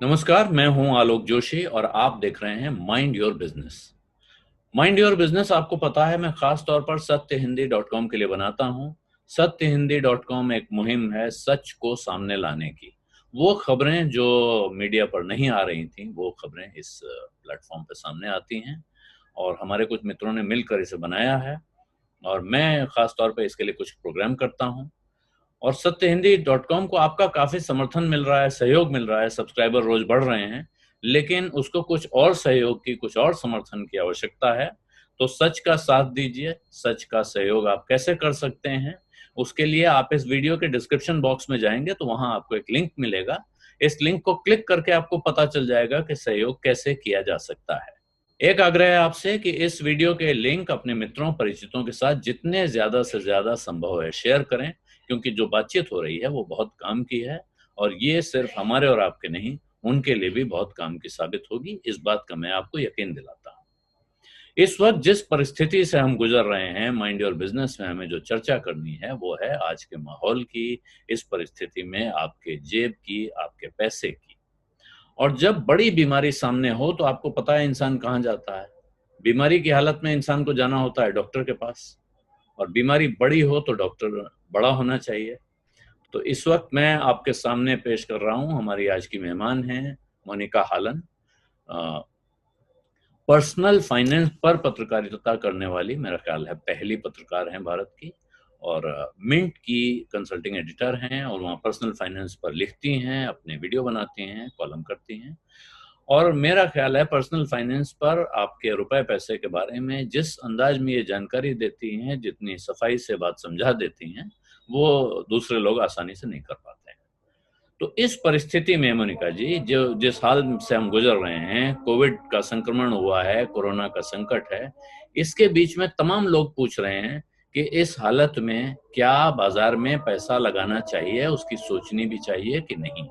नमस्कार, मैं हूं आलोक जोशी और आप देख रहे हैं mind your business. Mind your business आपको पता है, मैं खास तौर पर सत्यहिंदी.com के लिए बनाता हूं। सत्यहिंदी.com एक मुहिम है सच को सामने लाने की। वो खबरें जो मीडिया पर नहीं आ रही थी, वो खबरें इस प्लेटफॉर्म पर सामने आती हैं और हमारे कुछ मित्रों ने मिलकर इसे बनाया है और मैं खास तौर पर इसके लिए कुछ प्रोग्राम करता हूं। और सत्यहिंदी.com को आपका काफ़ी समर्थन मिल रहा है, सहयोग मिल रहा है, सब्सक्राइबर रोज़ बढ़ रहे हैं, लेकिन उसको कुछ और सहयोग की, कुछ और समर्थन की आवश्यकता है। तो सच का साथ दीजिए, सच का सहयोग आप कैसे कर सकते हैं? उसके लिए आप इस वीडियो के डिस्क्रिप्शन बॉक्स में जाएँगे तो वहाँ आपको एक लिंक मिलेगा। इस लिंक को क्लिक करके आपको पता चल जाएगा कि सहयोग कैसे किया जा सकता है। एक आग्रह है आपसे कि इस वीडियो के लिंक अपने मित्रों, परिचितों के साथ जितने ज़्यादा से ज़्यादा संभव है शेयर करें, क्योंकि जो बातचीत हो रही है वो बहुत काम की है और ये सिर्फ हमारे और आपके नहीं, उनके लिए भी बहुत काम की साबित होगी। इस बात का मैं आपको यकीन दिलाता हूँ। इस वक्त जिस परिस्थिति से हम गुजर रहे हैं, माइंड योर बिजनेस में हमें जो चर्चा करनी है वो है आज के माहौल की, इस परिस्थिति में आपके जेब की, आपके पैसे की। और जब बड़ी बीमारी सामने हो तो आपको पता है इंसान कहाँ जाता है? बीमारी की हालत में इंसान को जाना होता है डॉक्टर के पास, और बीमारी बड़ी हो तो डॉक्टर बड़ा होना चाहिए। तो इस वक्त मैं आपके सामने पेश कर रहा हूँ, हमारी आज की मेहमान हैं मोनिका हालन। पर्सनल फाइनेंस पर पत्रकारिता करने वाली, मेरा ख्याल है पहली पत्रकार हैं भारत की, और मिंट की कंसल्टिंग एडिटर हैं और वहाँ पर्सनल फाइनेंस पर लिखती हैं, अपने वीडियो बनाती हैं, कॉलम करती हैं। और मेरा ख्याल है पर्सनल फाइनेंस पर आपके रुपए पैसे के बारे में जिस अंदाज में ये जानकारी देती हैं, जितनी सफाई से बात समझा देती हैं, वो दूसरे लोग आसानी से नहीं कर पाते हैं। तो इस परिस्थिति में मोनिका जी, जो जिस हाल से हम गुजर रहे हैं, कोविड का संक्रमण हुआ है, कोरोना का संकट है, इसके बीच में तमाम लोग पूछ रहे हैं कि इस हालत में क्या बाजार में पैसा लगाना चाहिए, उसकी सोचनी भी चाहिए कि नहीं?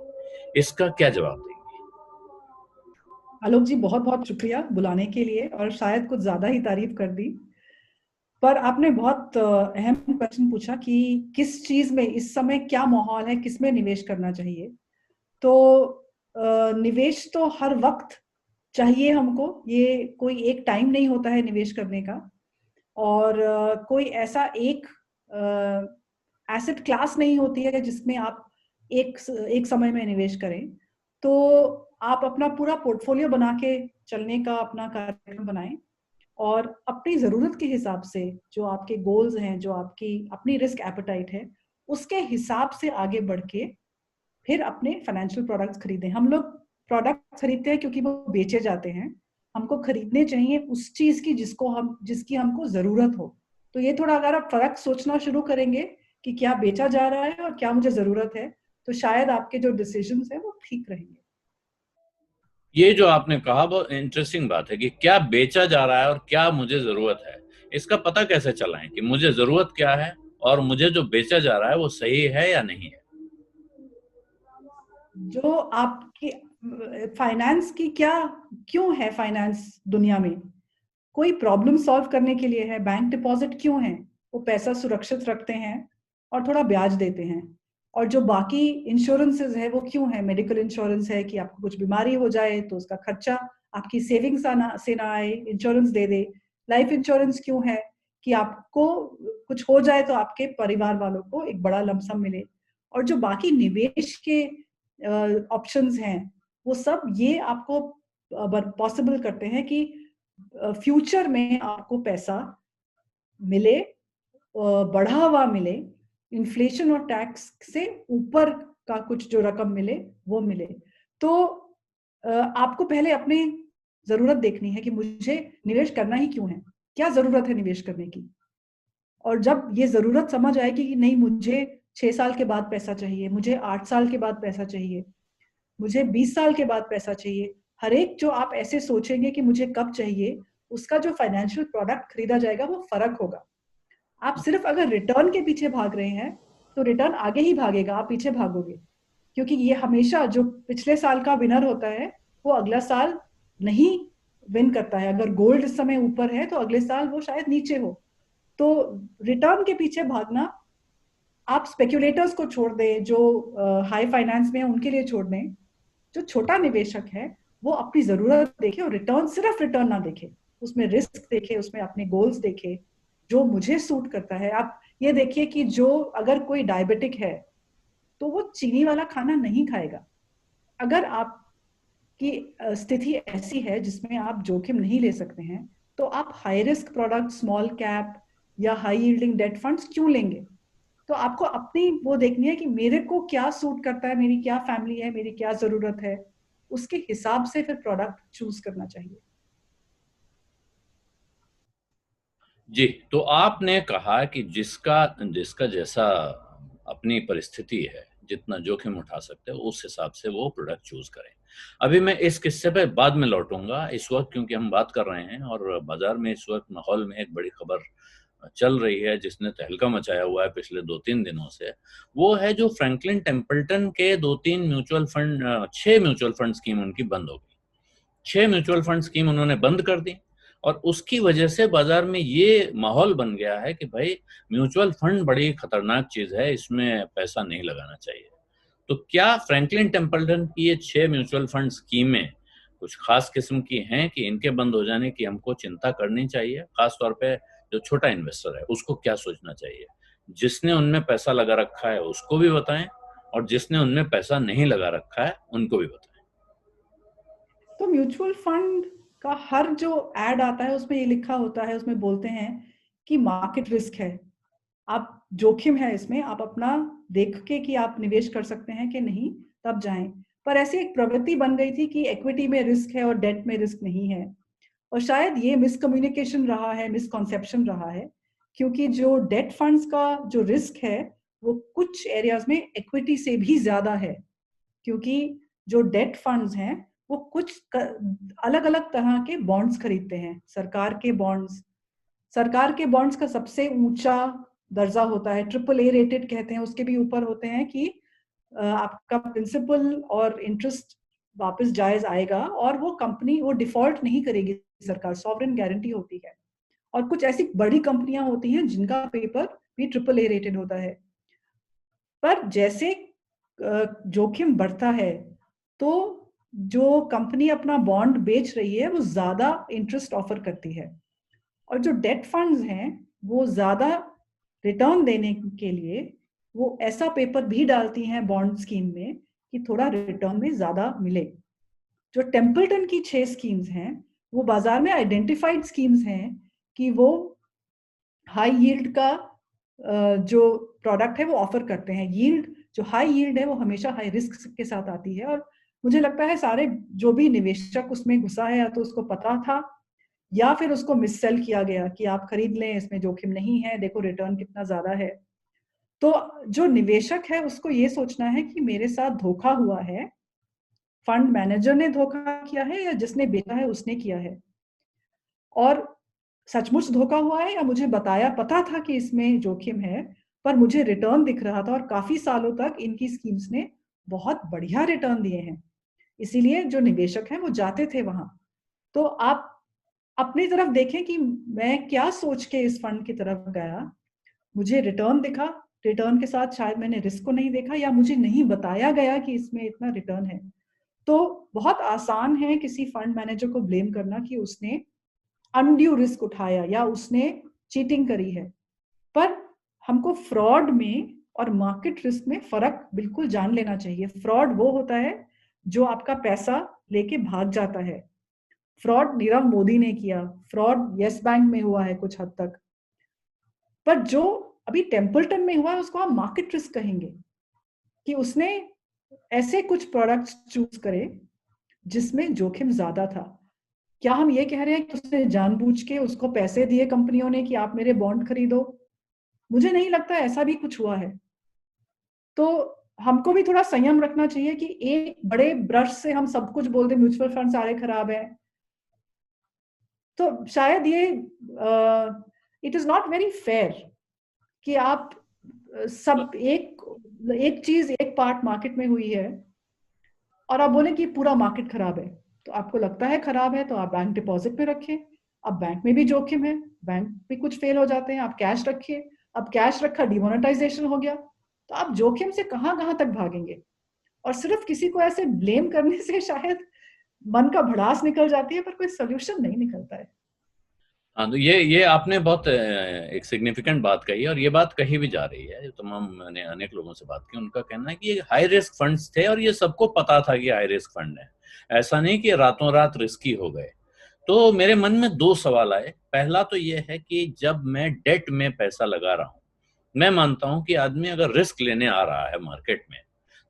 इसका क्या जवाब देंगे? आलोक जी, बहुत बहुत शुक्रिया बुलाने के लिए और शायद कुछ ज्यादा ही तारीफ कर दी। पर आपने बहुत अहम क्वेश्चन पूछा कि किस चीज में इस समय क्या माहौल है, किस में निवेश करना चाहिए। तो निवेश तो हर वक्त चाहिए हमको। ये कोई एक टाइम नहीं होता है निवेश करने का। और कोई ऐसा एक एसेट क्लास नहीं होती है जिसमें आप एक एक समय में निवेश करें। तो आप अपना पूरा पोर्टफोलियो बना के चलने का अपना कार्यक्रम बनाएं और अपनी ज़रूरत के हिसाब से, जो आपके गोल्स हैं, जो आपकी अपनी रिस्क एपेटाइट है, उसके हिसाब से आगे बढ़ के फिर अपने फाइनेंशियल प्रोडक्ट्स खरीदें। हम लोग प्रोडक्ट खरीदते हैं क्योंकि वो बेचे जाते हैं। हमको खरीदने चाहिए उस चीज की जिसकी हमको जरूरत हो। तो ये थोड़ा अगर आप फर्क सोचना शुरू करेंगे कि क्या बेचा जा रहा है और क्या मुझे जरूरत है, तो शायद आपके जो डिसीजंस है वो ठीक रहेंगे। ये जो आपने कहा वो इंटरेस्टिंग बात है कि क्या बेचा जा रहा है और क्या मुझे जरूरत है। इसका पता कैसे चलाएं कि मुझे जरूरत क्या है और मुझे जो बेचा जा रहा है वो सही है या नहीं है? जो आपकी फाइनेंस की क्या, क्यों है फाइनेंस दुनिया में? कोई प्रॉब्लम सॉल्व करने के लिए है। बैंक डिपॉजिट क्यों है? वो पैसा सुरक्षित रखते हैं और थोड़ा ब्याज देते हैं। और जो बाकी इंश्योरेंसेस है वो क्यों है? मेडिकल इंश्योरेंस है कि आपको कुछ बीमारी हो जाए तो उसका खर्चा आपकी सेविंग्स आना से ना आए, इंश्योरेंस दे दे। लाइफ इंश्योरेंस क्यों है? कि आपको कुछ हो जाए तो आपके परिवार वालों को एक बड़ा लमसम मिले। और जो बाकी निवेश के ऑप्शंस हैं, वो सब ये आपको पॉसिबल करते हैं कि फ्यूचर में आपको पैसा मिले, बढ़ा हुआ मिले, इन्फ्लेशन और टैक्स से ऊपर का कुछ जो रकम मिले वो मिले। तो आपको पहले अपनी जरूरत देखनी है कि मुझे निवेश करना ही क्यों है, क्या जरूरत है निवेश करने की। और जब ये जरूरत समझ आएगी कि नहीं, मुझे 6 साल के बाद पैसा चाहिए, मुझे 8 साल के बाद पैसा चाहिए, मुझे 20 साल के बाद पैसा चाहिए, हर एक जो आप ऐसे सोचेंगे कि मुझे कब चाहिए, उसका जो फाइनेंशियल प्रोडक्ट खरीदा जाएगा वो फर्क होगा। आप सिर्फ अगर रिटर्न के पीछे भाग रहे हैं तो रिटर्न आगे ही भागेगा, आप पीछे भागोगे। क्योंकि ये हमेशा जो पिछले साल का विनर होता है वो अगला साल नहीं विन करता है। अगर गोल्ड इस समय ऊपर है तो अगले साल वो शायद नीचे हो। तो रिटर्न के पीछे भागना, आप स्पेक्यूलेटर्स को छोड़ दें, जो हाई फाइनेंस में है उनके लिए छोड़ दें। जो छोटा निवेशक है वो अपनी जरूरत देखे और रिटर्न, सिर्फ रिटर्न ना देखे, उसमें रिस्क देखे, उसमें अपने गोल्स देखे, जो मुझे सूट करता है। आप ये देखिए कि जो अगर कोई डायबिटिक है तो वो चीनी वाला खाना नहीं खाएगा। अगर आपकी स्थिति ऐसी है जिसमें आप जोखिम नहीं ले सकते हैं, तो आप high risk product, small cap या हाई यील्डिंग डेट फंड्स क्यों लेंगे? तो आपको अपनी वो देखनी है कि मेरे को क्या सूट करता है, मेरी क्या फैमिली है, मेरी क्या जरूरत है, उसके हिसाब से फिर प्रोडक्ट चूज करना चाहिए। जी, तो आपने कहा कि जिसका जिसका जैसा अपनी परिस्थिति है, जितना जोखिम उठा सकते हैं उस हिसाब से वो प्रोडक्ट चूज करें। अभी मैं इस किस्से पे बाद में लौटूंगा, इस वक्त क्योंकि हम बात कर रहे हैं और बाजार में इस वक्त माहौल में एक बड़ी खबर चल रही है जिसने तहलका मचाया हुआ है पिछले 2-3 दिनों से। वो है जो फ्रैंकलिन टेम्पल्टन के 2-3 mutual fund, 6 mutual fund scheme उनकी बंद हो गई। 6 म्यूचुअल फंड स्कीम उन्होंने बंद कर दी और उसकी वजह से बाजार में ये माहौल बन गया है कि भाई म्यूचुअल फंड बड़ी खतरनाक चीज है, इसमें पैसा नहीं लगाना चाहिए। तो क्या फ्रैंकलिन टेम्पल्टन की ये 6 म्यूचुअल फंड स्कीमें कुछ खास किस्म की हैं कि इनके बंद हो जाने की हमको चिंता करनी चाहिए? खास तौर पे जो छोटा इन्वेस्टर है उसको क्या सोचना चाहिए? जिसने उनमें पैसा लगा रखा है उसको भी बताएं और जिसने उनमें पैसा नहीं लगा रखा है उनको भी बताएं। तो म्यूचुअल फंड का हर जो एड आता है उसमें ये लिखा होता है, उसमें बोलते हैं कि मार्केट रिस्क है, आप जोखिम है इसमें, आप अपना देख के कि आप निवेश कर सकते हैं कि नहीं, तब जाएं। पर ऐसी एक प्रवृत्ति बन गई थी कि इक्विटी में रिस्क है और डेट में रिस्क नहीं है, और शायद ये मिसकम्युनिकेशन रहा है, मिसकॉन्सेप्शन रहा है, क्योंकि जो डेट फंड्स का जो रिस्क है वो कुछ एरियाज में इक्विटी से भी ज्यादा है, क्योंकि जो डेट फंड्स हैं वो कुछ अलग अलग तरह के बॉन्ड्स खरीदते हैं। सरकार के बॉन्ड्स का सबसे ऊंचा दर्जा होता है, ट्रिपल ए रेटेड कहते हैं, उसके भी ऊपर होते हैं कि आपका प्रिंसिपल और इंटरेस्ट वापस जायज आएगा और वो कंपनी वो डिफॉल्ट नहीं करेगी, सरकार सॉवरेन गारंटी होती है। और कुछ ऐसी बड़ी कंपनियां होती हैं जिनका पेपर भी ट्रिपल ए रेटेड होता है। पर जैसे जोखिम बढ़ता है तो जो कंपनी अपना बॉन्ड बेच रही है वो ज्यादा इंटरेस्ट ऑफर करती है, और जो डेट फंड्स हैं वो ज्यादा रिटर्न देने के लिए वो ऐसा पेपर भी डालती हैं बॉन्ड स्कीम में कि थोड़ा रिटर्न में ज्यादा मिले। जो टेम्पल्टन की 6 स्कीम्स हैं वो बाजार में आइडेंटिफाइड स्कीम्स हैं कि वो हाई यील्ड का जो प्रोडक्ट है वो ऑफर करते हैं। यील्ड, जो हाई यील्ड है वो हमेशा हाई रिस्क के साथ आती है, और मुझे लगता है सारे जो भी निवेशक उसमें घुसा है या तो उसको पता था या फिर उसको मिस सेल किया गया कि आप खरीद लें, इसमें जोखिम नहीं है, देखो रिटर्न कितना ज्यादा है। तो जो निवेशक है उसको ये सोचना है कि मेरे साथ धोखा हुआ है, फंड मैनेजर ने धोखा किया है या जिसने बेचा है उसने किया है, और सचमुच धोखा हुआ है या मुझे बताया, पता था कि इसमें जोखिम है पर मुझे रिटर्न दिख रहा था, और काफी सालों तक इनकी स्कीम्स ने बहुत बढ़िया रिटर्न दिए हैं, इसीलिए जो निवेशक हैं वो जाते थे वहां। तो आप अपनी तरफ देखें कि मैं क्या सोच के इस फंड की तरफ गया, मुझे रिटर्न दिखा, रिटर्न के साथ शायद मैंने रिस्क को नहीं देखा, या मुझे नहीं बताया गया कि इसमें इतना रिटर्न है। तो बहुत आसान है किसी फंड मैनेजर को ब्लेम करना कि उसने अनड्यू रिस्क उठाया या उसने चीटिंग करी है, पर हमको फ्रॉड में और मार्केट रिस्क में फर्क बिल्कुल जान लेना चाहिए। फ्रॉड वो होता है जो आपका पैसा लेके भाग जाता है, फ्रॉड नीरव मोदी ने किया, फ्रॉड यस बैंक में हुआ है कुछ हद तक, पर जो अभी टेम्पल्टन में हुआ है उसको हम मार्केट रिस्क कहेंगे, कि उसने ऐसे कुछ प्रोडक्ट्स चूज करे जिसमें जोखिम ज्यादा था। क्या हम ये कह रहे हैं कि उसने जानबूझ के उसको पैसे दिए कंपनियों ने कि आप मेरे बॉन्ड खरीदो? मुझे नहीं लगता ऐसा भी कुछ हुआ है। तो हमको भी थोड़ा संयम रखना चाहिए कि एक बड़े ब्रश से हम सब कुछ बोल दें म्यूचुअल फंड सारे खराब है। तो शायद ये it is not very fair कि आप सब एक चीज एक पार्ट मार्केट में हुई है और आप बोले कि पूरा मार्केट खराब है। तो आपको लगता है खराब है तो आप बैंक डिपॉजिट में रखें। अब बैंक में भी जोखिम है, बैंक भी कुछ फेल हो जाते हैं, आप कैश रखिए। अब कैश रखा, डिमोनेटाइजेशन हो गया, तो आप जोखिम से कहां कहां तक भागेंगे? और सिर्फ किसी को ऐसे ब्लेम करने से शायद मन का भड़ास निकल जाती है, पर कोई सोल्यूशन नहीं निकलता है। हाँ, तो ये आपने बहुत एक सिग्निफिकेंट बात कही, और ये बात कही भी जा रही है। तमाम मैंने अनेक लोगों से बात की, उनका कहना है कि ये हाई रिस्क फंड्स थे और ये सबको पता था कि हाई रिस्क फंड है, ऐसा नहीं कि रातों रात रिस्की हो गए। तो मेरे मन में दो सवाल आए। पहला तो ये है कि जब मैं डेट में पैसा लगा रहा हूँ, मैं मानता हूं कि आदमी अगर रिस्क लेने आ रहा है मार्केट में,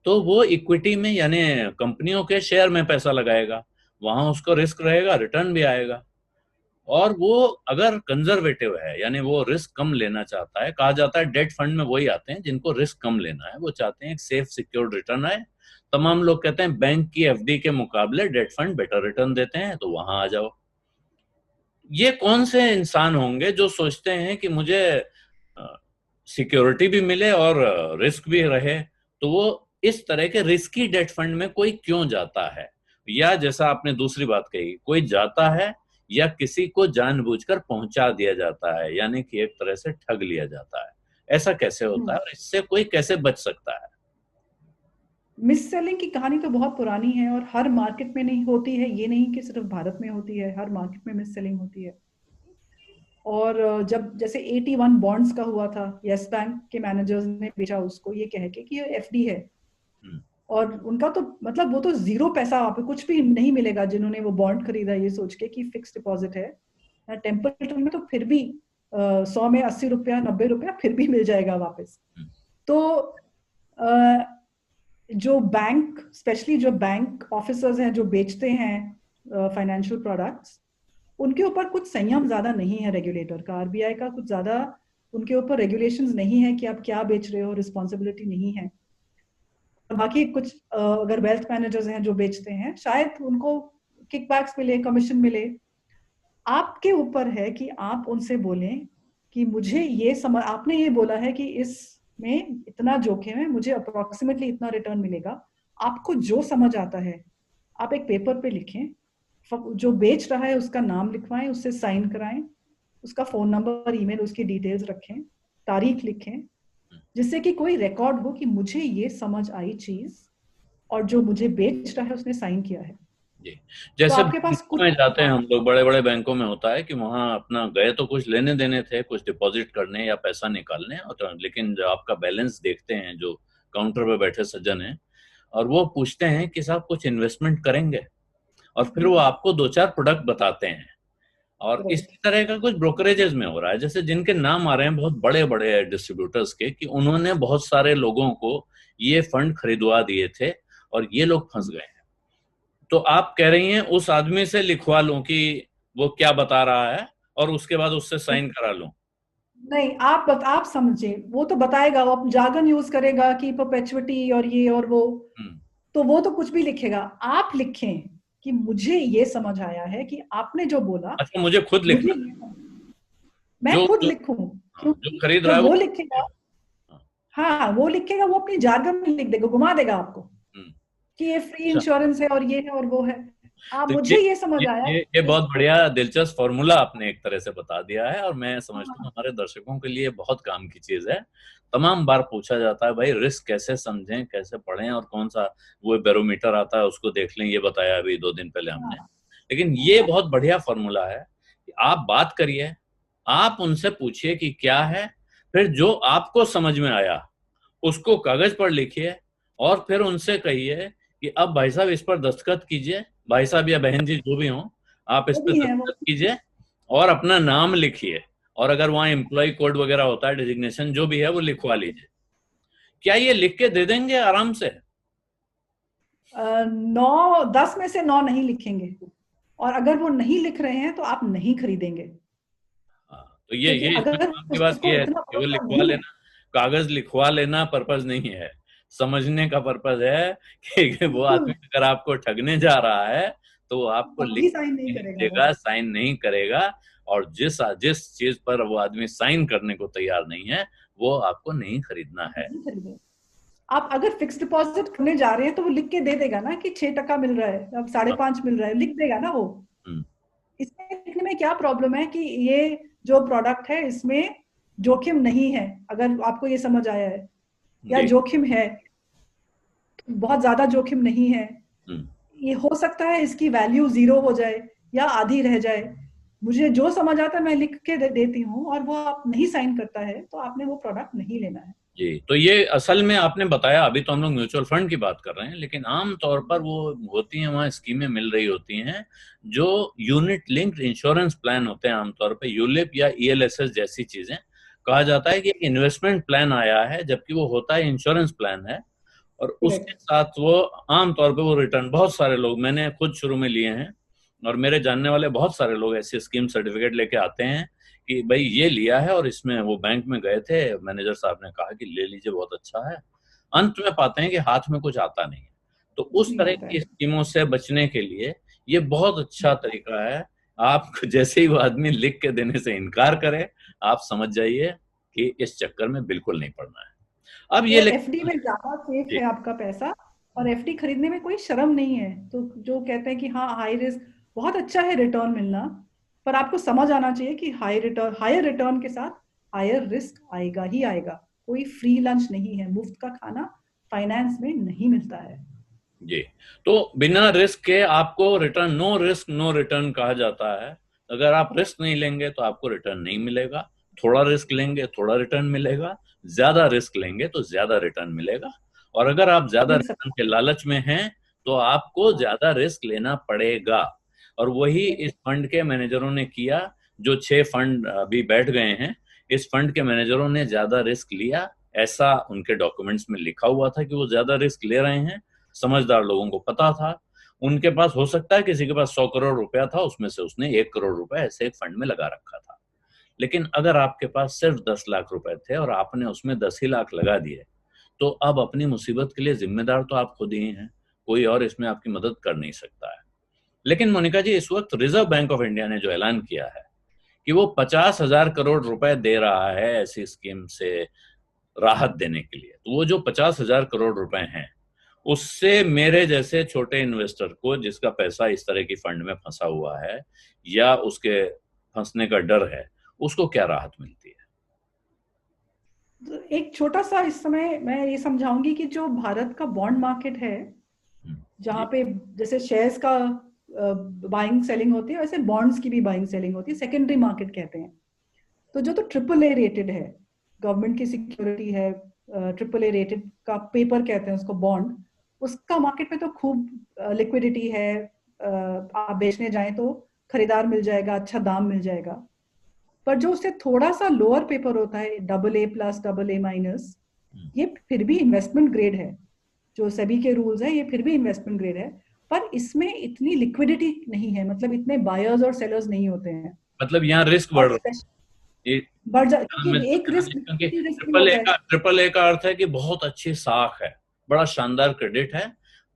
तो वो इक्विटी में यानी कंपनियों के शेयर में पैसा लगाएगा, वहां उसको रिस्क रहेगा, रिटर्न भी आएगा। और वो अगर कंजर्वेटिव है, यानी वो रिस्क कम लेना चाहता है, कहा जाता है डेट फंड में वही आते हैं जिनको रिस्क कम लेना है, वो चाहते हैं एक सेफ सिक्योर्ड रिटर्न आए। तमाम लोग कहते हैं बैंक की एफडी के मुकाबले डेट फंड बेटर रिटर्न देते हैं, तो वहां आ जाओ। ये कौन से इंसान होंगे जो सोचते हैं कि मुझे सिक्योरिटी भी मिले और रिस्क भी रहे? तो वो इस तरह के रिस्की डेट फंड में कोई क्यों जाता है? या जैसा आपने दूसरी बात कही, कोई जाता है या किसी को जानबूझकर पहुंचा दिया जाता है, यानी कि एक तरह से ठग लिया जाता है। ऐसा कैसे होता है और इससे कोई कैसे बच सकता है? मिस सेलिंग की कहानी तो बहुत पुरानी है और हर मार्केट में नहीं होती है, ये नहीं कि सिर्फ भारत में होती है, हर मार्केट में मिस सेलिंग होती है। और जब जैसे 81 बॉन्ड्स का हुआ था, यस बैंक के मैनेजर्स ने बेचा उसको ये कह के कि ये एफडी है, और उनका तो मतलब वो तो जीरो पैसा, वहां पे कुछ भी नहीं मिलेगा जिन्होंने वो बॉन्ड खरीदा ये सोच के कि फिक्स डिपॉजिट है। टेम्पल्टन में तो फिर भी 100 में 80 रुपया 90 रुपया फिर भी मिल जाएगा वापस। तो जो बैंक, स्पेशली जो बैंक ऑफिसर्स हैं जो बेचते हैं फाइनेंशियल प्रोडक्ट्स, उनके ऊपर कुछ संयम ज्यादा नहीं है रेगुलेटर का, आरबीआई का कुछ ज्यादा उनके ऊपर रेगुलेशंस नहीं है कि आप क्या बेच रहे हो, रिस्पॉन्सिबिलिटी नहीं है। बाकी कुछ अगर वेल्थ मैनेजर्स हैं जो बेचते हैं, शायद उनको किकबैक्स मिले, कमीशन मिले। आपके ऊपर है कि आप उनसे बोलें कि मुझे ये समझ, आपने ये बोला है कि इसमें इतना जोखिम है, मुझे अप्रोक्सीमेटली इतना रिटर्न मिलेगा। आपको जो समझ आता है आप एक पेपर पे लिखें, जो बेच रहा है उसका नाम लिखवाएं, उससे साइन कराएं, उसका फोन नंबर, ईमेल, उसकी डिटेल्स रखें, तारीख लिखें, जिससे कि कोई रिकॉर्ड हो कि मुझे ये समझ आई चीज और जो मुझे बेच रहा है उसने साइन किया है। जी, तो जैसे आपके पास बैंकों कुछ, में जाते हैं हम लोग, बड़े बड़े बैंकों में होता है कि वहां अपना गए तो कुछ लेने देने थे, कुछ डिपॉजिट करने या पैसा निकालने, और लेकिन जो आपका बैलेंस देखते हैं जो काउंटर पे बैठे सज्जन हैं, और वो पूछते हैं कि साहब कुछ इन्वेस्टमेंट करेंगे, और फिर वो आपको दो चार प्रोडक्ट बताते हैं। और इसी तरह का कुछ ब्रोकरेजेस में हो रहा है, जैसे जिनके नाम आ रहे हैं बहुत बड़े बड़े डिस्ट्रीब्यूटर्स के, कि उन्होंने बहुत सारे लोगों को ये फंड खरीदवा दिए थे और ये लोग फंस गए हैं। तो आप कह रही हैं उस आदमी से लिखवा लूं कि वो क्या बता रहा है और उसके बाद उससे साइन करा लूं? नहीं, आप समझे, वो तो बताएगा, वो जार्गन यूज करेगा कि परपेचुइटी और ये और वो, तो वो तो कुछ भी लिखेगा। आप लिखें कि मुझे ये समझ आया है कि आपने जो बोला, अच्छा, मुझे खुद लिखना? मैं जो खुद जो, लिखूं, जो क्योंकि खरीद रहा है जब वो वो लिखेगा, हाँ वो लिखेगा, वो अपनी जार्गन में लिख देगा, घुमा देगा आपको कि ये फ्री अच्छा, इंश्योरेंस है और ये है और वो है। तो मुझे ये समझ आया ये बहुत बढ़िया दिलचस्प फॉर्मूला आपने एक तरह से बता दिया है, और मैं समझता हूँ हमारे दर्शकों के लिए बहुत काम की चीज है। तमाम बार पूछा जाता है भाई रिस्क कैसे समझें, कैसे पढ़ें, और कौन सा वो बैरोमीटर आता है उसको देख लें, ये बताया अभी 2 दिन पहले हमने। लेकिन ये बहुत बढ़िया फॉर्मूला है कि आप बात करिए, आप उनसे पूछिए कि क्या है, फिर जो आपको समझ में आया उसको कागज पर लिखिए, और फिर उनसे कहिए कि अब भाई साहब इस पर दस्तखत कीजिए, भाई साहब या बहन जी जो भी हो, आप इस वो पर भी है वो। दस्तखत कीजिए और अपना नाम लिखिए, और अगर वहां एम्प्लॉय कोड वगैरह होता है, डिजिग्नेशन जो भी है वो लिखवा लीजिए। क्या ये लिख के दे देंगे आराम से? 9 10 में से 9 नहीं लिखेंगे, और अगर वो नहीं लिख रहे हैं तो आप नहीं खरीदेंगे। तो ये क्योंकि इसमें अगर आपकी बात उसको ये है इतना कि वो भरोसा लिखवा नहीं है, लेना, कागज लिखवा लेना पर्पज नहीं है, समझने का पर्पज है कि वो बिल्कुल आदमी अगर आपको ठगने जा रहा है तो वो आपको लिख कभी साइन नहीं नहीं करेगा वो। देगा, साइन नहीं करेगा, और जिस जिस चीज पर वो आदमी साइन करने को तैयार नहीं है वो आपको नहीं खरीदना है। नहीं खरीदेगा। आप अगर फिक्स डिपॉजिट करने जा रहे हैं तो वो लिख के दे देगा ना कि 6% मिल रहा है, अब 5.5 मिल रहा है, लिख देगा ना वो। हम्म, इसमें लिखने में क्या प्रॉब्लम है कि ये जो प्रोडक्ट है इसमें जोखिम नहीं है, अगर आपको ये समझ आया है, या जी, जोखिम है, बहुत ज्यादा जोखिम नहीं है, ये हो सकता है इसकी वैल्यू 0 हो जाए या आधी रह जाए, मुझे जो समझ आता है मैं लिख के देती हूँ, और वो आप नहीं साइन करता है तो आपने वो प्रोडक्ट नहीं लेना है। जी, तो ये असल में आपने बताया, अभी तो हम लोग म्यूचुअल फंड की बात कर रहे हैं, लेकिन आम तौर पर वो होती हैं, वहाँ स्कीमें मिल रही होती हैं जो यूनिट लिंक्ड इंश्योरेंस प्लान होते हैं, आमतौर पे यूलिप या ईएलएसएस जैसी चीजें। कहा जाता है कि एक इन्वेस्टमेंट प्लान आया है, जबकि वो होता है इंश्योरेंस प्लान है, और उसके करेक्ट। साथ वो आमतौर पे वो रिटर्न, बहुत सारे लोग, मैंने खुद शुरू में लिए हैं और मेरे जानने वाले बहुत सारे लोग ऐसी स्कीम सर्टिफिकेट लेके आते हैं कि भाई ये लिया है, और इसमें वो बैंक में गए थे, मैनेजर साहब ने कहा कि ले लीजिए बहुत अच्छा है, अंत में पाते हैं कि हाथ में कुछ आता नहीं है। तो उस नहीं तरह आता की है। स्कीमों से बचने के लिए ये बहुत अच्छा तरीका है। आप जैसे ही वो आदमी लिख के देने से इनकार करे, आप समझ जाइए कि इस चक्कर में बिल्कुल नहीं पड़ना है। अब ये वो लेकिन, एफडी में ज्यादा सेफ जी, है आपका पैसा, और एफडी खरीदने में कोई शर्म नहीं है। तो जो कहते हैं कि हाँ हाई रिस्क, बहुत अच्छा है रिटर्न मिलना, पर आपको समझ आना चाहिए कि हायर रिटर्न के साथ हायर रिस्क आएगा ही आएगा। कोई फ्री लंच नहीं है, मुफ्त का खाना फाइनेंस में नहीं मिलता है। जी, तो बिना रिस्क के आपको return, no risk no return कहा जाता है। अगर आप रिस्क नहीं लेंगे तो आपको रिटर्न नहीं मिलेगा, थोड़ा रिस्क लेंगे थोड़ा रिटर्न मिलेगा, ज्यादा रिस्क लेंगे तो ज्यादा रिटर्न मिलेगा, और अगर आप ज्यादा मिल रिटर्न सकता के लालच में हैं तो आपको है। ज्यादा रिस्क लेना पड़ेगा। और वही इस फंड के मैनेजरों ने किया। जो 6 फंड अभी बैठ गए हैं, इस फंड के मैनेजरों ने ज्यादा रिस्क लिया, ऐसा उनके डॉक्यूमेंट्स में लिखा हुआ था कि वो ज्यादा रिस्क ले रहे हैं। समझदार लोगों को पता था। उनके पास, हो सकता है किसी के पास 100 करोड़ रुपया था, उसमें से उसने 1 करोड़ रुपए ऐसे एक फंड में लगा रखा था। लेकिन अगर आपके पास सिर्फ 10 लाख रुपए थे और आपने उसमें 10 ही लाख लगा दिए, तो अब अपनी मुसीबत के लिए जिम्मेदार तो आप खुद ही हैं, कोई और इसमें आपकी मदद कर नहीं सकता है। लेकिन मोनिका जी, इस वक्त रिजर्व बैंक ऑफ इंडिया ने जो ऐलान किया है कि वो 50,000 करोड़ रुपए दे रहा है ऐसी स्कीम से राहत देने के लिए, तो वो जो 50,000 करोड़ रुपए हैं, उससे मेरे जैसे छोटे इन्वेस्टर को, जिसका पैसा इस तरह की फंड में फंसा हुआ है या उसके फंसने का डर है, उसको क्या राहत मिलती है? तो एक छोटा सा इस समय मैं ये समझाऊंगी कि जो भारत का बॉन्ड मार्केट है, जहाँ जी। पे जैसे शेयर्स का बाइंग सेलिंग होती है, वैसे बॉन्ड्स की भी बाइंग सेलिंग होती है, सेकेंडरी मार्केट कहते हैं। तो जो तो ट्रिपल ए रेटेड है, गवर्नमेंट की सिक्योरिटी है, ट्रिपल ए रेटेड का पेपर कहते हैं उसको, बॉन्ड, उसका मार्केट में तो खूब लिक्विडिटी है। आप बेचने जाएं तो खरीदार मिल जाएगा, अच्छा दाम मिल जाएगा। पर जो उससे थोड़ा सा लोअर पेपर होता है, AA+, AA-, ये फिर भी इन्वेस्टमेंट ग्रेड है। जो सेबी के रूल्स है, ये फिर भी इन्वेस्टमेंट ग्रेड है, पर इसमें इतनी लिक्विडिटी नहीं है, मतलब इतने बायर्स और सेलर्स नहीं होते हैं। मतलब यहाँ रिस्क बढ़ और रहा है, ये बढ़ जाए ध्यान में क्योंकि एक रखना रिस्क, चाहिए, क्योंकि लिक्विडिटी रिस्क भी ट्रिपल ए होता है। का ट्रिपल ए का अर्थ है कि बहुत अच्छी साख है, बड़ा शानदार क्रेडिट है,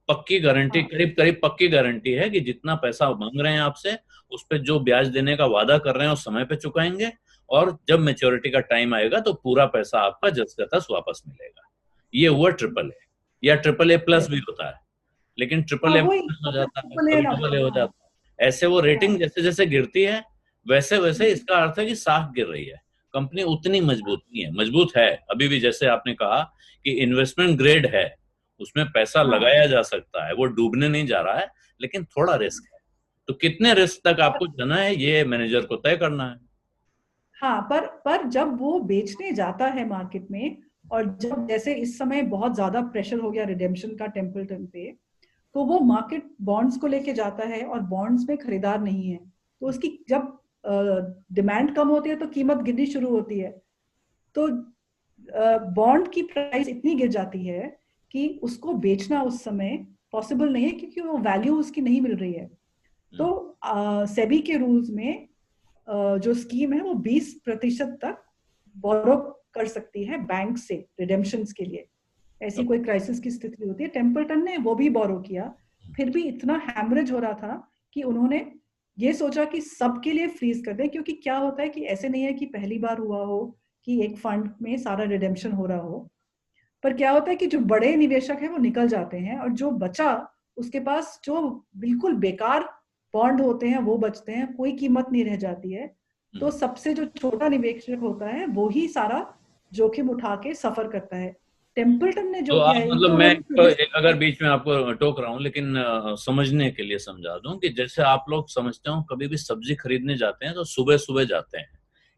पक्की गारंटी, हाँ, करीब करीब पक्की गारंटी है कि जितना पैसा मांग रहे हैं आपसे, उस पे जो ब्याज देने का वादा कर रहे हैं उस समय पे चुकाएंगे, और जब मेच्योरिटी का टाइम आएगा तो पूरा पैसा आपका जस का तस वापस मिलेगा। ये हुआ ट्रिपल ए, या ट्रिपल ए प्लस भी करेक्ट। होता है, लेकिन ट्रिपल हाँ ए वही, माइनस हो मतलब जाता है, ट्रिपल ए कभी ना, डबल ए हो हाँ। जाता है। ऐसे वो रेटिंग हाँ। जैसे जैसे गिरती है, वैसे वैसे इसका अर्थ है कि साख गिर रही है, कंपनी उतनी मजबूत नहीं है, मजबूत है अभी भी, जैसे आपने कहा कि इन्वेस्टमेंट ग्रेड है, उसमें पैसा हाँ। लगाया जा सकता है, वो डूबने नहीं जा रहा है, लेकिन थोड़ा रिस्क है। तो कितने रिस्क तक पर आपको जाना है, ये मैनेजर को तय करना है। हाँ, पर जब वो बेचने जाता है मार्केट में, और जब जैसे इस समय बहुत ज्यादा प्रेशर हो गया रिडेम्पशन का टेम्पलटन पे, तो वो मार्केट बॉन्ड्स को लेके जाता है, और बॉन्ड्स में खरीदार नहीं है, तो उसकी जब डिमांड कम होती है तो कीमत गिरनी शुरू होती है। तो बॉन्ड की प्राइस इतनी गिर जाती है कि उसको बेचना उस समय पॉसिबल नहीं है, क्योंकि वो वैल्यू उसकी नहीं मिल रही है। तो सेबी के रूल्स में जो स्कीम है वो 20% तक बोरो कर सकती है बैंक से रिडेम्पशन के लिए। ऐसी कोई क्राइसिस की स्थिति होती है, टेम्पल्टन ने वो भी बोरो किया, फिर भी इतना हैमरेज हो रहा था कि उन्होंने ये सोचा कि सबके लिए फ्रीज कर दें, क्योंकि क्या होता है कि ऐसे नहीं है कि पहली बार हुआ हो कि एक फंड में सारा रिडेम्पशन हो रहा हो, पर क्या होता है कि जो बड़े निवेशक हैं वो निकल जाते हैं, और जो बचा उसके पास जो बिल्कुल बेकार बॉन्ड होते हैं वो बचते हैं, कोई कीमत नहीं रह जाती है। तो सबसे जो छोटा निवेशक होता है वो ही सारा जोखिम उठा के सफर करता है। टेम्पल्टन ने जो तो किया आप है, मतलब तो मैं उन्होंने अगर बीच में आपको टोक रहा हूँ, लेकिन समझने के लिए समझा दूं कि जैसे आप लोग समझते हो कभी भी सब्जी खरीदने जाते हैं तो सुबह सुबह जाते हैं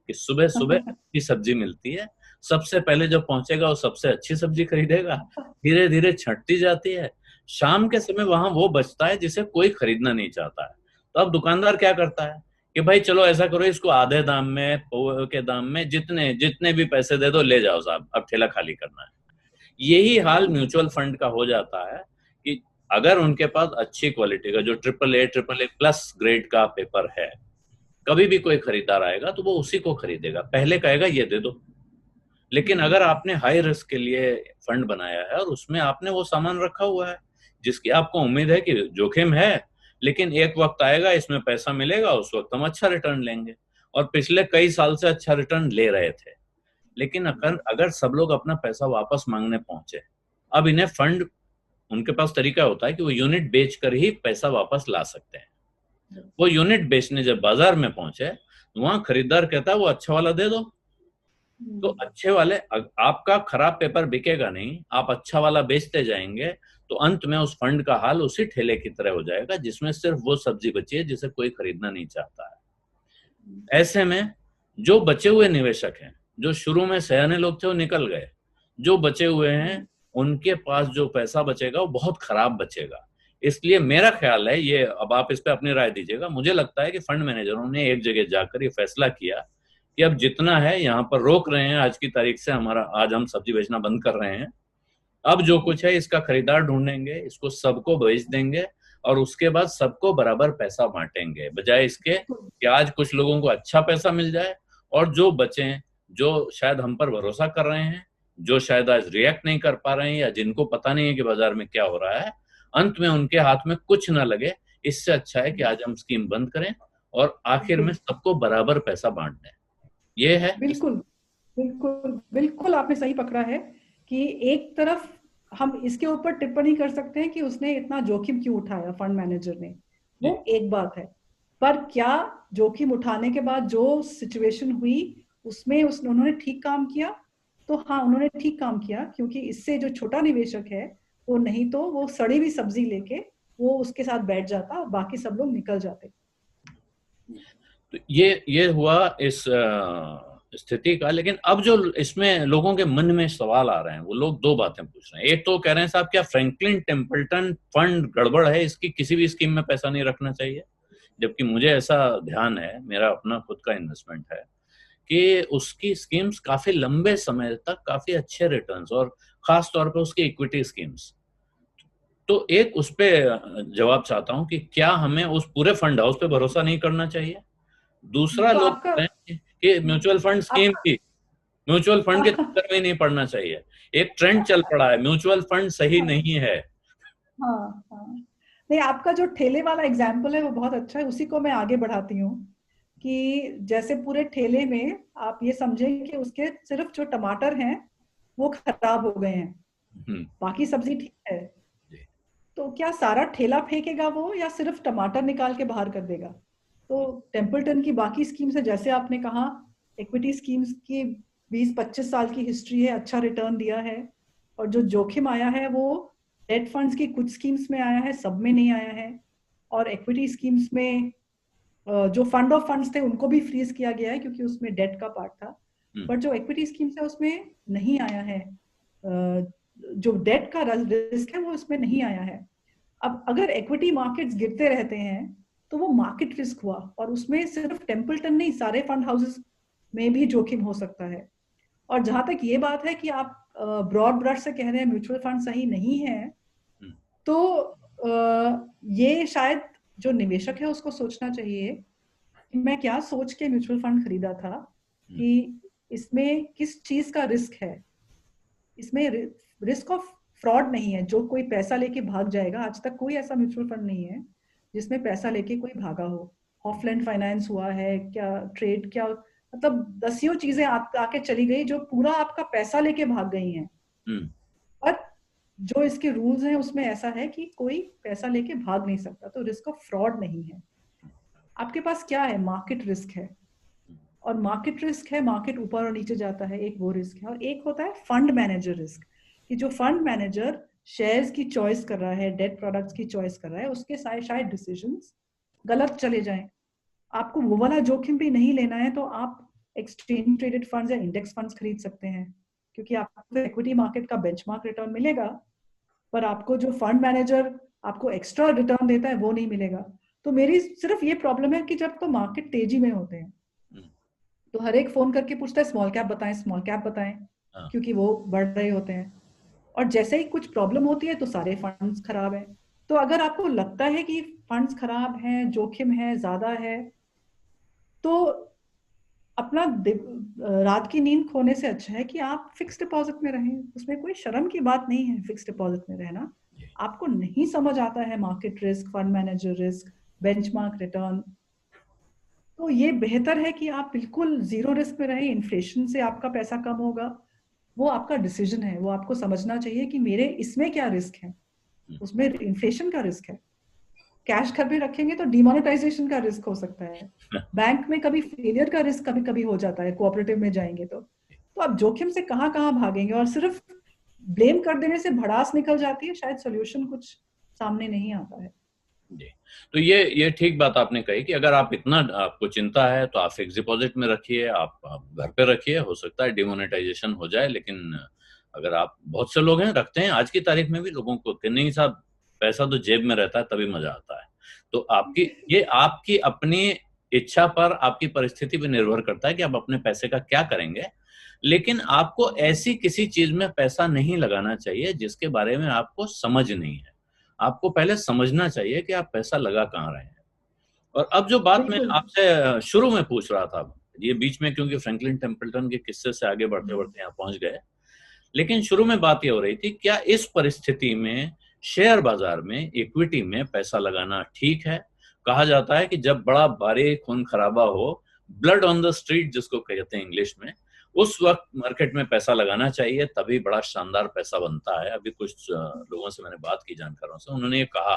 कि सुबह सुबह अच्छी सब्जी मिलती है, सबसे पहले जो पहुंचेगा वो सबसे अच्छी सब्जी खरीदेगा, धीरे धीरे छंटती जाती है, शाम के समय वहां वो बचता है जिसे कोई खरीदना नहीं चाहता है। तो अब दुकानदार क्या करता है कि भाई चलो ऐसा करो, इसको आधे दाम में, पौवे के दाम में, जितने जितने भी पैसे दे दो ले जाओ साहब, अब ठेला खाली करना है। यही हाल म्यूचुअल फंड का हो जाता है कि अगर उनके पास अच्छी क्वालिटी का जो ट्रिपल ए प्लस ग्रेड का पेपर है, कभी भी कोई खरीदार आएगा तो वो उसी को खरीदेगा, पहले कहेगा ये दे दो। लेकिन अगर आपने हाई रिस्क के लिए फंड बनाया है और उसमें आपने वो सामान रखा हुआ है जिसकी आपको उम्मीद है कि जोखिम है, लेकिन एक वक्त आएगा इसमें पैसा मिलेगा, उस वक्त हम अच्छा रिटर्न लेंगे, और पिछले कई साल से अच्छा रिटर्न ले रहे थे। लेकिन अगर अगर सब लोग अपना पैसा वापस मांगने पहुंचे, अब इन्हें फंड, उनके पास तरीका होता है कि वो यूनिट बेचकर ही पैसा वापस ला सकते हैं। वो यूनिट बेचने जब बाजार में पहुंचे तो वहां खरीदार कहता है वो अच्छा वाला दे दो। तो अच्छे वाले, आपका खराब पेपर बिकेगा नहीं, आप अच्छा वाला बेचते जाएंगे, तो अंत में उस फंड का हाल उसी ठेले की तरह हो जाएगा जिसमें सिर्फ वो सब्जी बची है जिसे कोई खरीदना नहीं चाहता है। ऐसे में जो बचे हुए निवेशक हैं, जो शुरू में सयाने लोग थे वो निकल गए, जो बचे हुए हैं उनके पास जो पैसा बचेगा वो बहुत खराब बचेगा। इसलिए मेरा ख्याल है, ये अब आप इस पे अपनी राय दीजिएगा, मुझे लगता है कि फंड मैनेजरों ने एक जगह जाकर ये फैसला किया कि अब जितना है यहाँ पर रोक रहे हैं, आज की तारीख से हमारा, आज हम सब्जी बेचना बंद कर रहे हैं, अब जो कुछ है इसका खरीदार ढूंढेंगे, इसको सबको बेच देंगे और उसके बाद सबको बराबर पैसा बांटेंगे, बजाय इसके कि आज कुछ लोगों को अच्छा पैसा मिल जाए और जो बचे, जो शायद हम पर भरोसा कर रहे हैं, जो शायद आज रिएक्ट नहीं कर पा रहे हैं या जिनको पता नहीं है कि बाजार में क्या हो रहा है, अंत में उनके हाथ में कुछ ना लगे। इससे अच्छा है कि आज हम स्कीम बंद करें और आखिर में सबको बराबर पैसा बांट दें। ये है बिल्कुल बिल्कुल बिल्कुल आपने सही पकड़ा है कि एक तरफ हम इसके ऊपर टिप्पणी कर सकते हैं कि उसने इतना जोखिम क्यों उठाया फंड मैनेजर ने, वो एक बात है, पर क्या जोखिम उठाने के बाद जो सिचुएशन हुई उसमें उन्होंने ठीक काम किया? तो हाँ, उन्होंने ठीक काम किया, क्योंकि इससे जो छोटा निवेशक है वो, नहीं तो वो सड़ी हुई सब्जी लेके वो उसके साथ बैठ जाता और बाकी सब लोग निकल जाते। तो ये हुआ इस स्थिति का। लेकिन अब जो इसमें लोगों के मन में सवाल आ रहे हैं, वो लोग दो बातें पूछ रहे हैं। एक तो कह रहे हैं साहब क्या फ्रैंकलिन टेम्पल्टन फंड गड़बड़ है, इसकी किसी भी स्कीम में पैसा नहीं रखना चाहिए, जबकि मुझे ऐसा ध्यान है, मेरा अपना खुद का इन्वेस्टमेंट है, कि उसकी स्कीम्स काफी लंबे समय तक काफी अच्छे रिटर्न्स, और खास तौर पर उसकी इक्विटी स्कीम्स। तो एक उस पे जवाब चाहता हूं कि क्या हमें उस पूरे फंड हाउस पे भरोसा नहीं करना चाहिए। दूसरा, तो लोग आपका कहते हैं कि म्यूचुअल फंड स्कीम आपका थी, म्यूचुअल फंड के चक्कर में ही नहीं पड़ना चाहिए। एक ट्रेंड चल पड़ा है, म्यूचुअल फंड सही नहीं है। हाँ हाँ, नहीं, आपका जो ठेले वाला एग्जाम्पल है वो बहुत अच्छा है, उसी को मैं आगे बढ़ाती हूँ कि जैसे पूरे ठेले में आप ये समझें कि उसके सिर्फ जो टमाटर हैं वो खराब हो गए हैं, हम्म, बाकी सब्जी ठीक है। जी, तो क्या सारा ठेला फेंकेगा वो, या सिर्फ टमाटर निकाल के बाहर कर देगा? तो टेम्पल्टन की बाकी स्कीम्स है, जैसे आपने कहा, इक्विटी स्कीम्स की 20-25 साल की हिस्ट्री है, अच्छा रिटर्न दिया है। और जो जोखिम आया है वो डेट फंड्स की कुछ स्कीम्स में आया है, सब में नहीं आया है। और इक्विटी स्कीम्स में जो फंड ऑफ फंड्स थे उनको भी फ्रीज किया गया है क्योंकि उसमें डेट का पार्ट था। हम्म, बट जो इक्विटी स्कीम्स है उसमें नहीं आया है, जो डेट का रिस्क है वो उसमें नहीं आया है। अब अगर इक्विटी मार्केट्स गिरते रहते हैं तो वो मार्केट रिस्क हुआ, और उसमें सिर्फ टेम्पल्टन नहीं, सारे फंड हाउसेस में भी जोखिम हो सकता है। और जहां तक ये बात है कि आप ब्रॉड ब्रश से कह रहे हैं म्यूचुअल फंड सही नहीं है, हम्म, तो ये शायद जो निवेशक है उसको सोचना चाहिए कि मैं क्या सोच के म्यूचुअल फंड खरीदा था, हम्म, कि इसमें किस चीज का रिस्क है। इसमें रिस्क ऑफ फ्रॉड नहीं है, जो कोई पैसा लेके भाग जाएगा। आज तक कोई ऐसा म्यूचुअल फंड नहीं है जिसमें पैसा लेके कोई भागा हो। ऑफलाइन फाइनेंस हुआ है क्या, ट्रेड क्या, मतलब दसियों चीजें आके चली गई जो पूरा आपका पैसा लेके भाग गई हैं। हम्म, पर जो इसके रूल्स हैं उसमें ऐसा है कि कोई पैसा लेके भाग नहीं सकता, तो रिस्क ऑफ फ्रॉड नहीं है। आपके पास क्या है? मार्केट रिस्क है। और मार्केट रिस्क है, मार्केट ऊपर और नीचे जाता है, एक वो रिस्क है। और एक होता है फंड मैनेजर रिस्क, कि जो फंड मैनेजर शेयर्स की चॉइस कर रहा है, डेट प्रोडक्ट्स की चॉइस कर रहा है, उसके शायद डिसीजंस गलत चले जाएं। आपको वो वाला जोखिम भी नहीं लेना है तो आप एक्सचेंज ट्रेडेड फंड्स या इंडेक्स फंड्स खरीद सकते हैं, क्योंकि आपको इक्विटी मार्केट का बेंचमार्क रिटर्न मिलेगा, पर आपको जो फंड मैनेजर आपको एक्स्ट्रा रिटर्न देता है वो नहीं मिलेगा। तो मेरी सिर्फ ये प्रॉब्लम है कि जब तो मार्केट तेजी में होते हैं तो हर एक फोन करके पूछता है स्मॉल कैप बताएं, स्मॉल कैप बताएं, क्योंकि वो बढ़ रहे होते हैं। और जैसे ही कुछ प्रॉब्लम होती है तो सारे फंड्स खराब हैं। तो अगर आपको लगता है कि फंड्स खराब हैं, जोखिम है, ज्यादा है, तो अपना रात की नींद खोने से अच्छा है कि आप फिक्स डिपॉजिट में रहें। उसमें कोई शर्म की बात नहीं है फिक्स डिपॉजिट में रहना। आपको नहीं समझ आता है market risk, fund manager risk, benchmark return, तो ये बेहतर है कि आप बिल्कुल जीरो रिस्क में रहें। इन्फ्लेशन से आपका पैसा कम होगा, वो आपका डिसीजन है। वो आपको समझना चाहिए कि मेरे इसमें क्या रिस्क है। उसमें इन्फ्लेशन का रिस्क है, कैश घर में रखेंगे तो डिमोनेटाइजेशन का रिस्क हो सकता है, बैंक में कभी फेलियर का रिस्क कभी कभी हो जाता है, कोऑपरेटिव में जाएंगे तो आप जोखिम से कहाँ कहाँ भागेंगे। और सिर्फ ब्लेम कर देने से भड़ास निकल जाती है, शायद सोल्यूशन कुछ सामने नहीं आता है। जी, तो ये ठीक बात आपने कही कि अगर आप इतना आपको चिंता है तो आप फिक्स डिपॉजिट में रखिए, आप घर पे रखिए, हो सकता है डिमोनेटाइजेशन हो जाए। लेकिन अगर आप, बहुत से लोग हैं रखते हैं, आज की तारीख में भी लोगों को कि नहीं साहब पैसा तो जेब में रहता है तभी मजा आता है। तो आपकी अपनी इच्छा पर, आपकी परिस्थिति पर निर्भर करता है कि आप अपने पैसे का क्या करेंगे। लेकिन आपको ऐसी किसी चीज में पैसा नहीं लगाना चाहिए जिसके बारे में आपको समझ नहीं है। आपको पहले समझना चाहिए कि आप पैसा लगा कहाँ रहे हैं। और अब जो बात मैं आपसे शुरू में पूछ रहा था, ये बीच में क्योंकि फ्रैंकलिन टेम्पल्टन के किस्से से आगे बढ़ते बढ़ते यहाँ पहुंच गए, लेकिन शुरू में बात ये हो रही थी, क्या इस परिस्थिति में शेयर बाजार में, इक्विटी में पैसा लगाना ठीक है? कहा जाता है कि जब बड़ा भारी खून खराबा हो, ब्लड ऑन द स्ट्रीट जिसको कहते हैं इंग्लिश में, उस वक्त मार्केट में पैसा लगाना चाहिए, तभी बड़ा शानदार पैसा बनता है। अभी कुछ लोगों से मैंने बात की, जानकारों से, उन्होंने ये कहा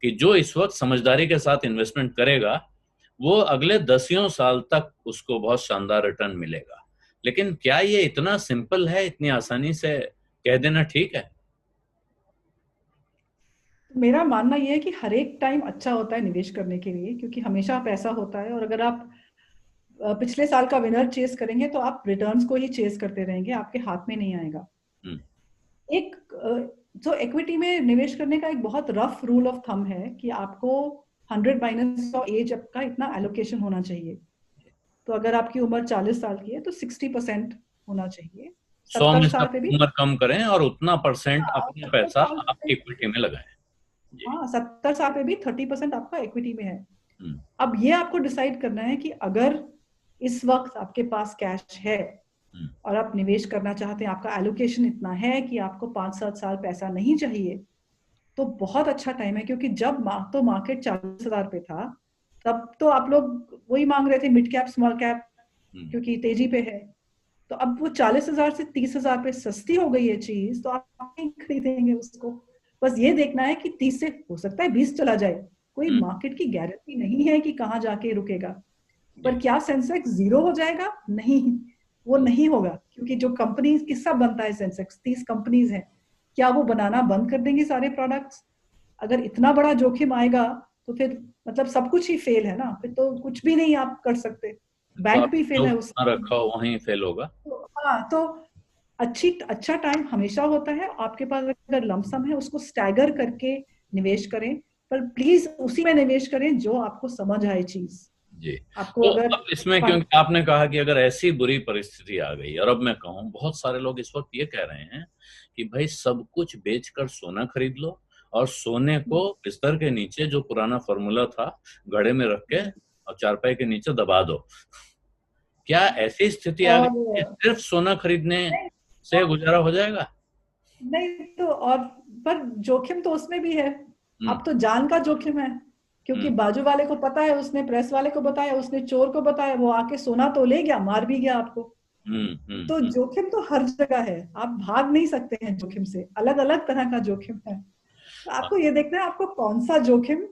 कि जो इस वक्त समझदारी के साथ इन्वेस्टमेंट करेगा वो अगले 10 साल तक उसको बहुत शानदार रिटर्न मिलेगा। लेकिन क्या ये इतना सिंपल है, इतनी आसानी से कह देना ठीक है? मेरा मानना यह है कि हर एक टाइम अच्छा होता है निवेश करने के लिए, क्योंकि हमेशा पैसा होता है। और अगर आप पिछले साल का विनर चेस करेंगे तो आप रिटर्न्स को ही चेस करते रहेंगे, आपके हाथ में नहीं आएगा। एक जो इक्विटी में निवेश करने का एक बहुत रफ रूल ऑफ थंब है कि आपको 100 माइनस ऑफ एज का इतना एलोकेशन होना चाहिए। तो अगर आपकी उम्र 40 साल की है तो 60% होना चाहिए। 100 में 70 से साल पे भी उम्र कम करें और उतना परसेंट अपना 70 पैसा साल आप पे, इक्विटी में लगाएं। हाँ 70 साल पे भी 30% आपका इक्विटी में है। अब ये आपको डिसाइड करना है कि अगर इस वक्त आपके पास कैश है और आप निवेश करना चाहते हैं, आपका एलोकेशन इतना है कि आपको 5-7 साल पैसा नहीं चाहिए, तो बहुत अच्छा टाइम है। क्योंकि जब तो मार्केट 40,000 पे था, तब तो आप लोग वही मांग रहे थे, मिड कैप स्मॉल कैप, क्योंकि तेजी पे है। तो अब वो 40,000 से 30,000 पे सस्ती हो गई है चीज, तो आप नहीं खरीदेंगे उसको। बस ये देखना है कि 30 से हो सकता है 20 चला जाए, कोई मार्केट की गारंटी नहीं है कि कहाँ जाके रुकेगा। पर क्या सेंसेक्स जीरो हो जाएगा? नहीं, वो नहीं होगा, क्योंकि जो कंपनी किसका बनता है सेंसेक्स, 30 कंपनीज हैं। क्या वो बनाना बंद कर देंगे सारे प्रोडक्ट्स? अगर इतना बड़ा जोखिम आएगा तो फिर मतलब सब कुछ ही फेल है ना, फिर तो कुछ भी नहीं आप कर सकते, बैंक भी फेल है उसका। रखा हो वहीं फेल होगा। तो हाँ, तो अच्छा टाइम हमेशा होता है। आपके पास अगर लमसम है उसको स्टैगर करके निवेश करें, पर प्लीज उसी में निवेश करें जो आपको समझ आए चीज। जी, आपको तो अगर अब इसमें क्योंकि आपने कहा कि अगर ऐसी बुरी परिस्थिति आ गई, और अब मैं कहूँ बहुत सारे लोग इस वक्त ये कह रहे हैं कि भाई सब कुछ बेचकर सोना खरीद लो और सोने को बिस्तर के नीचे, जो पुराना फॉर्मूला था, घड़े में रख के और चारपाई के नीचे दबा दो। क्या ऐसी स्थिति आ गई कि सिर्फ सोना खरीदने से गुजारा हो जाएगा? नहीं तो, और पर जोखिम तो उसमें भी है। अब तो जान का जोखिम है, क्योंकि बाजू वाले को पता है, उसने प्रेस वाले को बताया, उसने चोर को बताया, वो आके सोना तो ले गया, मार भी गया आपको। तो जोखिम तो हर जगह है, आप भाग नहीं सकते हैं जोखिम से। अलग अलग तरह का जोखिम है, तो आपको ये देखना है आपको कौन सा जोखिम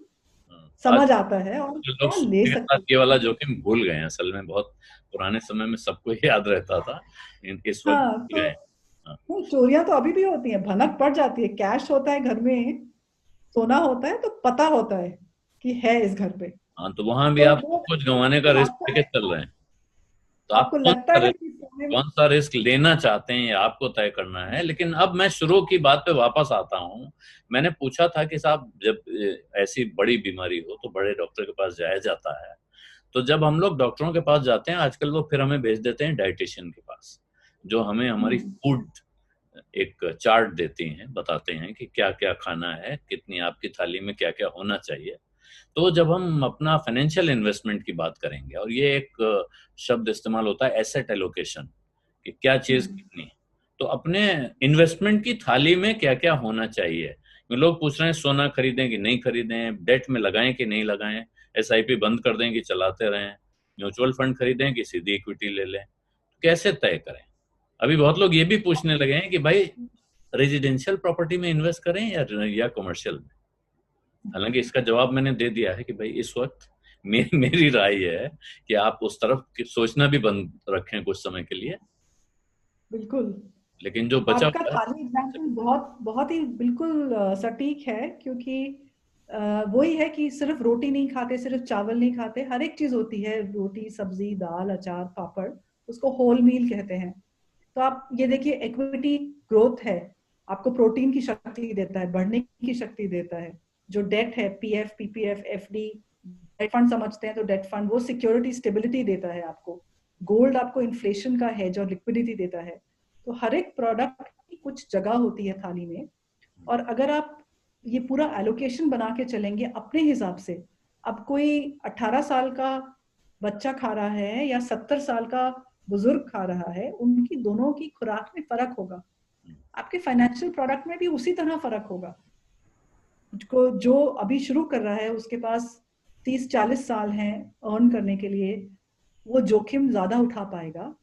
समझ आता है और लोग क्या ले सकते हैं। ये वाला जोखिम भूल गए हैं असल में। बहुत पुराने समय में सबको याद रहता था, इस वक्त हाँ, भूल तो गए। हाँ। नहीं, चोरियां तो अभी भी होती हैं, भनक पड़ जाती है। कैश होता है घर में, सोना होता है, तो पता होता है कि है इस घर पे। हाँ, तो वहां भी तो आप वो कुछ गंवाने का तो रिस्क आपका, लेके चल रहे हैं। तो आप आपको लगता है कि सोने में, कौन सा रिस्क लेना चाहते हैं ये आपको तय करना है। लेकिन अब मैं शुरू की बात पे वापस आता हूँ। मैंने पूछा था कि साहब जब ऐसी बड़ी बीमारी हो तो बड़े डॉक्टर के पास जाया जाता है। तो जब हम लोग डॉक्टरों के पास जाते हैं आजकल, वो फिर हमें भेज देते हैं डाइटिशियन के पास, जो हमें हमारी हम्म, फूड एक चार्ट देती हैं, बताते हैं कि क्या क्या खाना है, कितनी आपकी थाली में क्या क्या होना चाहिए। तो जब हम अपना फाइनेंशियल इन्वेस्टमेंट की बात करेंगे, और ये एक शब्द इस्तेमाल होता है एसेट एलोकेशन, कि क्या चीज हम्म, कितनी, तो अपने इन्वेस्टमेंट की थाली में क्या क्या होना चाहिए। लोग पूछ रहे हैं सोना खरीदें कि नहीं खरीदें, डेट में लगाएं कि नहीं लगाएं, एसआईपी बंद कर दें कि चलाते रहें, म्यूचुअल फंड खरीदें कि सीधी इक्विटी ले लें, कैसे तय करें। अभी बहुत लोग ये भी पूछने लगे हैं कि भाई रेजिडेंशियल प्रॉपर्टी में इन्वेस्ट करें या कमर्शियल में। हालांकि इसका जवाब मैंने दे दिया है कि भाई इस वक्त मेरी राय है कि आप उस तरफ सोचना भी बंद रखें कुछ समय के लिए। बिल्कुल। लेकिन जो बचा आपका हुआ है, थाली एग्जाम्पल बहुत बहुत ही बिल्कुल सटीक है, क्योंकि वही है कि सिर्फ रोटी नहीं खाते, सिर्फ चावल नहीं खाते, हर एक चीज होती है, रोटी सब्जी दाल अचार पापड़, उसको होल मील कहते हैं। तो आप ये देखिए, इक्विटी ग्रोथ है, आपको प्रोटीन की शक्ति देता है, बढ़ने की शक्ति देता है। जो डेट है, PF PPF FD, debt fund समझते हैं तो डेट फंड, वो सिक्योरिटी स्टेबिलिटी देता है आपको। गोल्ड आपको इन्फ्लेशन का हेज और लिक्विडिटी देता है। तो हर एक प्रोडक्ट की कुछ जगह होती है थाली में। और अगर आप ये पूरा एलोकेशन बना के चलेंगे अपने हिसाब से, अब कोई 18 साल का बच्चा खा रहा है या 70 साल का बुजुर्ग खा रहा है, उनकी दोनों की खुराक में फर्क होगा। आपके फाइनेंशियल प्रोडक्ट में भी उसी तरह फर्क होगा। को जो अभी शुरू कर रहा है, उसके पास 30-40 साल हैं अर्न करने के लिए, वो जोखिम ज्यादा उठा पाएगा,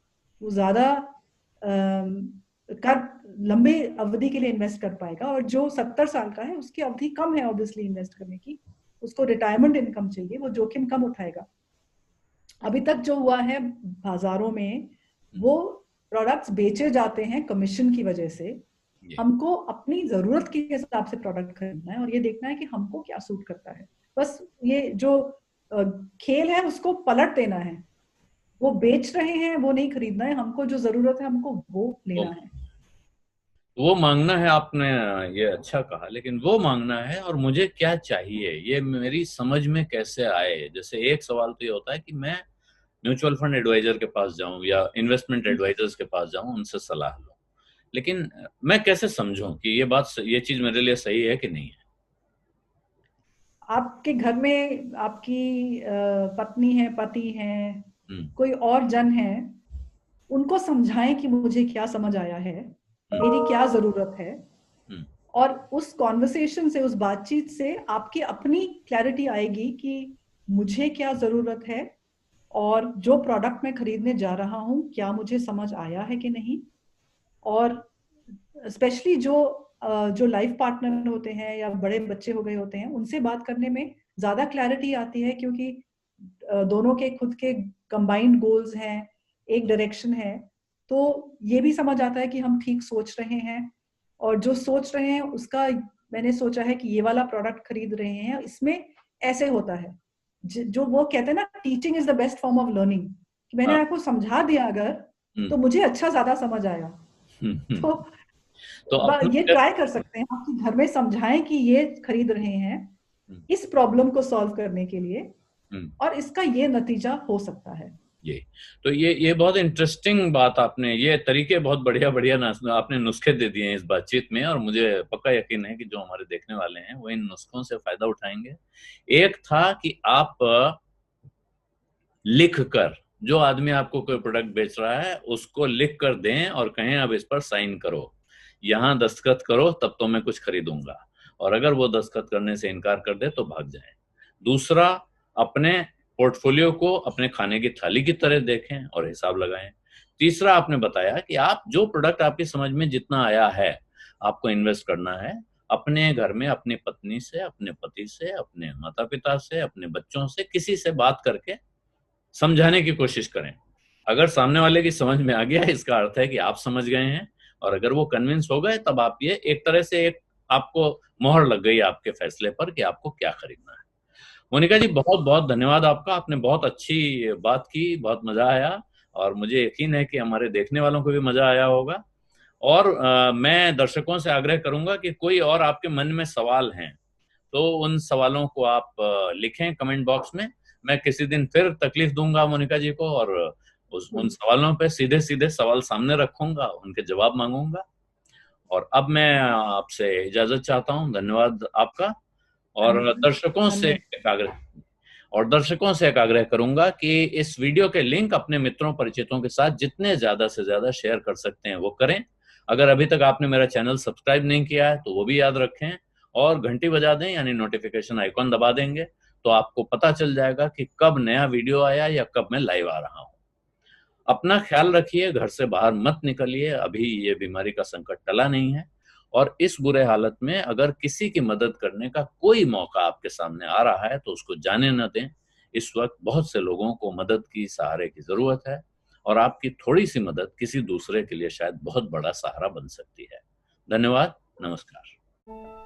वो ज्यादा कर लंबे अवधि के लिए इन्वेस्ट कर पाएगा। और जो 70 साल का है, उसकी अवधि कम है ऑब्वियसली इन्वेस्ट करने की, उसको रिटायरमेंट इनकम चाहिए, वो जोखिम कम उठाएगा। अभी तक जो हुआ है बाजारों में, वो प्रोडक्ट्स बेचे जाते हैं कमीशन की वजह से। ये हमको अपनी जरूरत के हिसाब से प्रोडक्ट खरीदना है और ये देखना है कि हमको क्या सूट करता है। बस ये जो अ, खेल है, उसको पलट देना है। वो बेच रहे हैं, वो नहीं खरीदना है, हमको जो जरूरत है हमको वो वो लेना है। वो मांगना है आपने, ये अच्छा कहा। लेकिन वो मांगना है और मुझे क्या चाहिए ये मेरी समझ में कैसे आए। जैसे एक सवाल तो ये होता है कि मैं म्यूचुअल फंड एडवाइजर के पास जाऊं या इन्वेस्टमेंट एडवाइजर्स के पास जाऊं, उनसे सलाह लूं। लेकिन मैं कैसे समझूं कि ये चीज मेरे लिए सही है कि नहीं है। आपके घर में आपकी पत्नी है, पति है, हम्म। कोई और जन है, उनको समझाएं कि मुझे क्या समझ आया है, हम्म। मेरी क्या जरूरत है। हम्म। और उस कॉन्वर्सेशन से, उस बातचीत से आपकी अपनी क्लैरिटी आएगी कि मुझे क्या जरूरत है, और जो प्रोडक्ट मैं खरीदने जा रहा हूं क्या मुझे समझ आया है कि नहीं। और स्पेशली जो लाइफ पार्टनर होते हैं या बड़े बच्चे हो गए होते हैं, उनसे बात करने में ज्यादा क्लैरिटी आती है, क्योंकि दोनों के खुद के कंबाइंड गोल्स हैं, एक डायरेक्शन है। तो ये भी समझ आता है कि हम ठीक सोच रहे हैं, और जो सोच रहे हैं उसका, मैंने सोचा है कि ये वाला प्रोडक्ट खरीद रहे हैं, इसमें ऐसे होता है। जो वो कहते हैं ना, teaching is the best form of learning, कि मैंने हाँ। आपको समझा दिया अगर, हम्म। तो मुझे अच्छा ज्यादा समझ आया। तो तो अपना ये ट्राई कर सकते हैं आप कि घर में समझाएं कि ये खरीद रहे हैं हम्म। इस प्रॉब्लम को सॉल्व करने के लिए, हम्म। और इसका ये नतीजा हो सकता है। ये तो ये बहुत इंटरेस्टिंग बात आपने, ये तरीके बहुत बढ़िया बढ़िया आपने नुस्खे दे दिए हैं इस बातचीत में, और मुझे पक्का यकीन है कि जो हमारे देखने वाले हैं वो इन नुस्खों से फायदा उठाएंगे। एक था कि आप लिख कर, जो आदमी आपको कोई प्रोडक्ट बेच रहा है उसको लिख कर दें और कहें अब इस पर साइन करो, यहां दस्तखत करो तब तो मैं कुछ खरीदूंगा। और अगर वो दस्तखत करने से इनकार कर दे तो भाग जाएं। दूसरा, अपने पोर्टफोलियो को अपने खाने की थाली की तरह देखें और हिसाब लगाएं। तीसरा, आपने बताया कि आप जो प्रोडक्ट आपकी समझ में जितना आया है आपको इन्वेस्ट करना है, अपने घर में अपनी पत्नी से, अपने पति से, अपने माता पिता से, अपने बच्चों से, किसी से बात करके समझाने की कोशिश करें। अगर सामने वाले की समझ में आ गया, इसका अर्थ है कि आप समझ गए हैं और अगर वो कन्विंस हो गए तब आप ये एक तरह से एक आपको मोहर लग गई आपके फैसले पर कि आपको क्या खरीदना है। मोनिका जी, बहुत बहुत धन्यवाद आपका, आपने बहुत अच्छी बात की, बहुत मजा आया और मुझे यकीन है कि हमारे देखने वालों को भी मजा आया होगा। और मैं दर्शकों से आग्रह करूंगा कि कोई और आपके मन में सवाल हैं तो उन सवालों को आप लिखें कमेंट बॉक्स में। मैं किसी दिन फिर तकलीफ दूंगा मोनिका जी को और उन सवालों पे सीधे सीधे सवाल सामने रखूंगा, उनके जवाब मांगूंगा। और अब मैं आपसे इजाजत चाहता हूं, धन्यवाद आपका। और दर्शकों से एक आग्रह करूंगा कि इस वीडियो के लिंक अपने मित्रों परिचितों के साथ जितने ज्यादा से ज्यादा शेयर कर सकते हैं वो करें। अगर अभी तक आपने मेरा चैनल सब्सक्राइब नहीं किया है तो वो भी याद रखें और घंटी बजा दें, यानी नोटिफिकेशन आइकॉन दबा देंगे तो आपको पता चल जाएगा कि कब नया वीडियो आया या कब मैं लाइव आ रहा हूं। अपना ख्याल रखिए, घर से बाहर मत निकलिए, अभी ये बीमारी का संकट टला नहीं है। और इस बुरे हालत में अगर किसी की मदद करने का कोई मौका आपके सामने आ रहा है तो उसको जाने न दें। इस वक्त बहुत से लोगों को मदद की, सहारे की जरूरत है और आपकी थोड़ी सी मदद किसी दूसरे के लिए शायद बहुत बड़ा सहारा बन सकती है। धन्यवाद, नमस्कार।